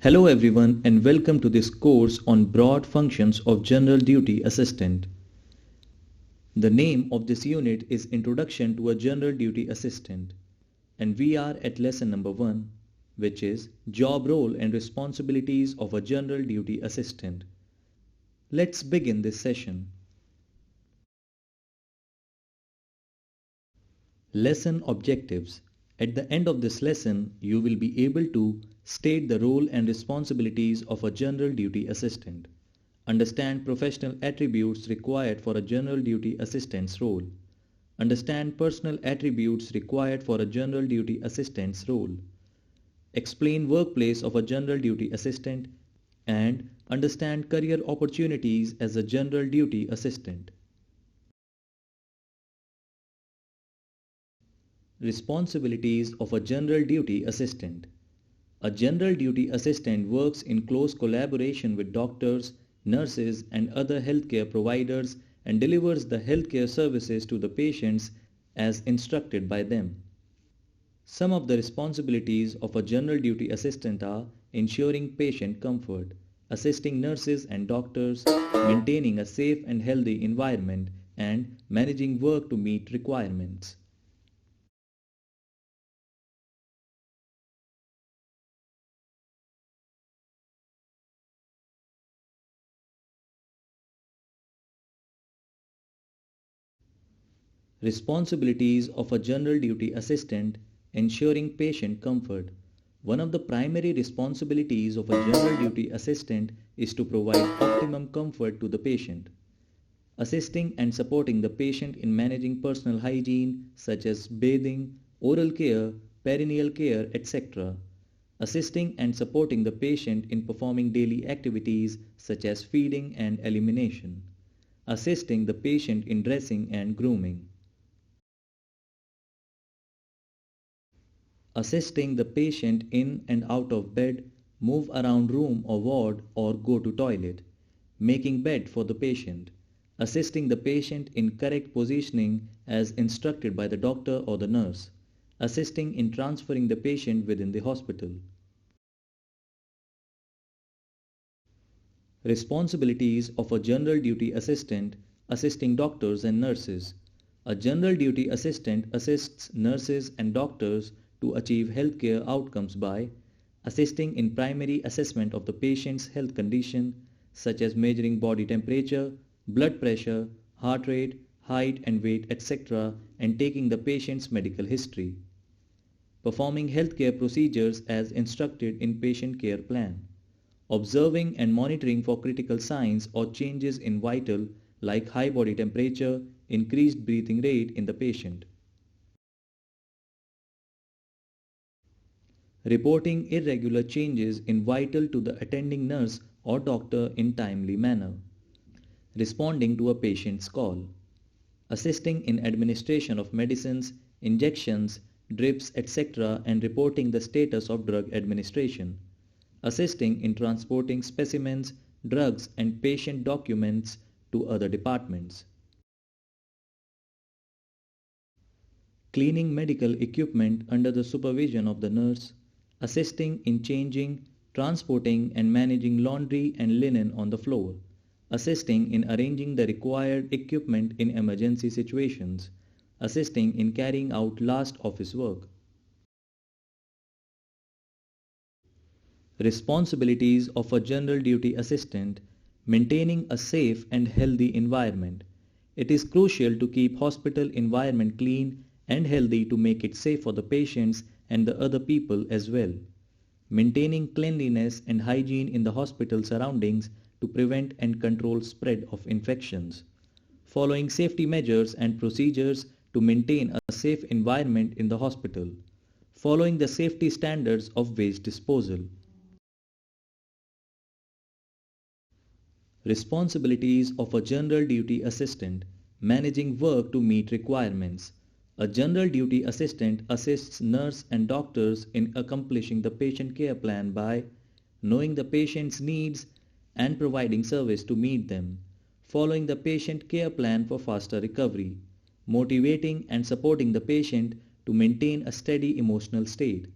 Hello everyone and welcome to this course on broad functions of General Duty Assistant. The name of this unit is Introduction to a General Duty Assistant, and we are at lesson number 1, which is Job Role and Responsibilities of a General Duty Assistant. Let's begin this session. Lesson Objectives. At the end of this lesson, you will be able to state the role and responsibilities of a General Duty Assistant. Understand professional attributes required for a General Duty Assistant's role. Understand personal attributes required for a General Duty Assistant's role. Explain workplace of a General Duty Assistant and understand career opportunities as a General Duty Assistant. Responsibilities of a General Duty Assistant. A General Duty Assistant works in close collaboration with doctors, nurses and other healthcare providers and delivers the healthcare services to the patients as instructed by them. Some of the responsibilities of a General Duty Assistant are ensuring patient comfort, assisting nurses and doctors, maintaining a safe and healthy environment, and managing work to meet requirements. Responsibilities of a General Duty Assistant: ensuring patient comfort. One of the primary responsibilities of a General Duty Assistant is to provide optimum comfort to the patient. Assisting and supporting the patient in managing personal hygiene such as bathing, oral care, perineal care, etc. Assisting and supporting the patient in performing daily activities such as feeding and elimination. Assisting the patient in dressing and grooming. Assisting the patient in and out of bed, move around room or ward or go to toilet. Making bed for the patient. Assisting the patient in correct positioning as instructed by the doctor or the nurse. Assisting in transferring the patient within the hospital. Responsibilities of a General Duty Assistant: assisting doctors and nurses. A General Duty Assistant assists nurses and doctors to achieve healthcare outcomes by assisting in primary assessment of the patient's health condition, such as measuring body temperature, blood pressure, heart rate, height and weight, etc., and taking the patient's medical history. Performing healthcare procedures as instructed in patient care plan. Observing and monitoring for critical signs or changes in vital like high body temperature, increased breathing rate in the patient. Reporting irregular changes in vital to the attending nurse or doctor in timely manner. Responding to a patient's call. Assisting in administration of medicines, injections, drips, etc. and reporting the status of drug administration. Assisting in transporting specimens, drugs and patient documents to other departments. Cleaning medical equipment under the supervision of the nurse. Assisting in changing, transporting and managing laundry and linen on the floor. Assisting in arranging the required equipment in emergency situations. Assisting in carrying out last office work. Responsibilities of a General Duty Assistant: maintaining a safe and healthy environment. It is crucial to keep hospital environment clean and healthy to make it safe for the patients and the other people as well. Maintaining cleanliness and hygiene in the hospital surroundings to prevent and control spread of infections. Following safety measures and procedures to maintain a safe environment in the hospital. Following the safety standards of waste disposal. Responsibilities of a General Duty Assistant: managing work to meet requirements. A General Duty Assistant assists nurse and doctors in accomplishing the patient care plan by knowing the patient's needs and providing service to meet them, following the patient care plan for faster recovery, motivating and supporting the patient to maintain a steady emotional state,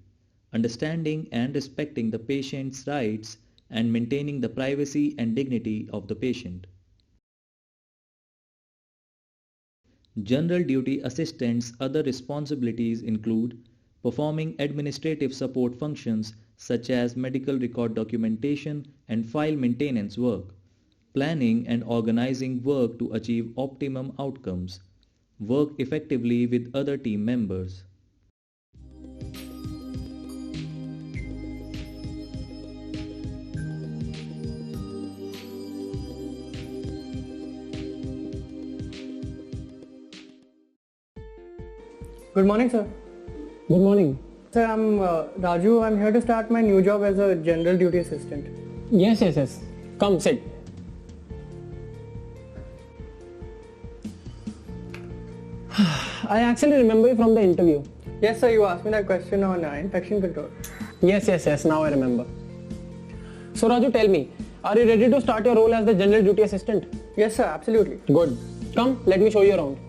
understanding and respecting the patient's rights, and maintaining the privacy and dignity of the patient. General duty assistants' other responsibilities include performing administrative support functions such as medical record documentation and file maintenance work, planning and organizing work to achieve optimum outcomes, work effectively with other team members. Good morning, sir. Good morning. Sir, I'm Raju. I'm here to start my new job as a general duty assistant. Yes. Come, sit. I actually remember you from the interview. Yes, sir, you asked me that question on infection control. Yes. Now I remember. So Raju, tell me, are you ready to start your role as the general duty assistant? Yes, sir, absolutely. Good. Come, let me show you around.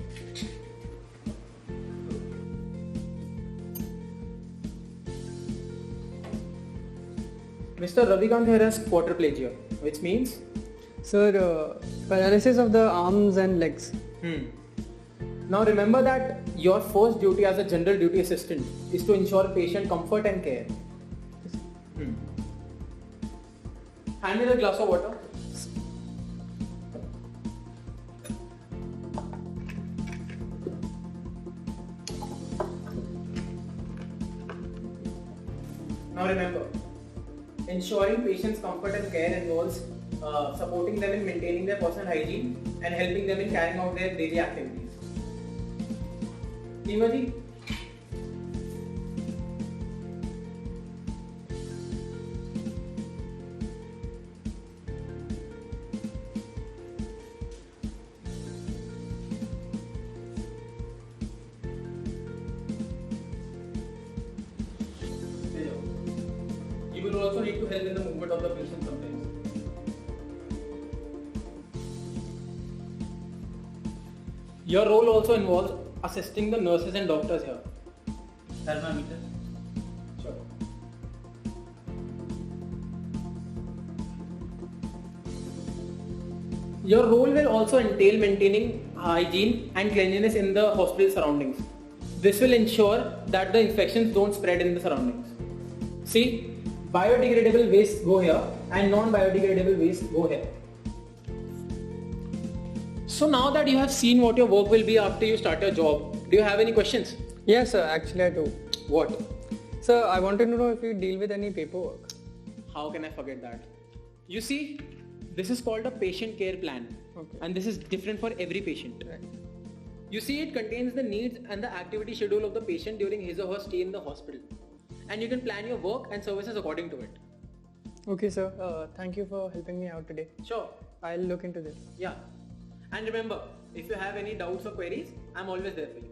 Mr. Ravikant here has quadriplegia, which means? Sir, paralysis of the arms and legs. Now remember that your first duty as a general duty assistant is to ensure patient comfort and care. Hand me the glass of water. Now remember, ensuring patients' comfort and care involves supporting them in maintaining their personal hygiene and helping them in carrying out their daily activities. Neema ji? You will also need to help in the movement of the patient sometimes. Your role also involves assisting the nurses and doctors here. Thermometer. Sure. Your role will also entail maintaining hygiene and cleanliness in the hospital surroundings. This will ensure that the infections don't spread in the surroundings. See, biodegradable waste go here and non-biodegradable waste go here. So now that you have seen what your work will be after you start your job, do you have any questions? Yes, sir, actually I do. What? Sir, I wanted to know if you deal with any paperwork. How can I forget that? You see, this is called a patient care plan. Okay. And this is different for every patient. Right. You see, it contains the needs and the activity schedule of the patient during his or her stay in the hospital. And you can plan your work and services according to it. Okay, sir. Thank you for helping me out today. Sure. I'll look into this. Yeah. And remember, if you have any doubts or queries, I'm always there for you.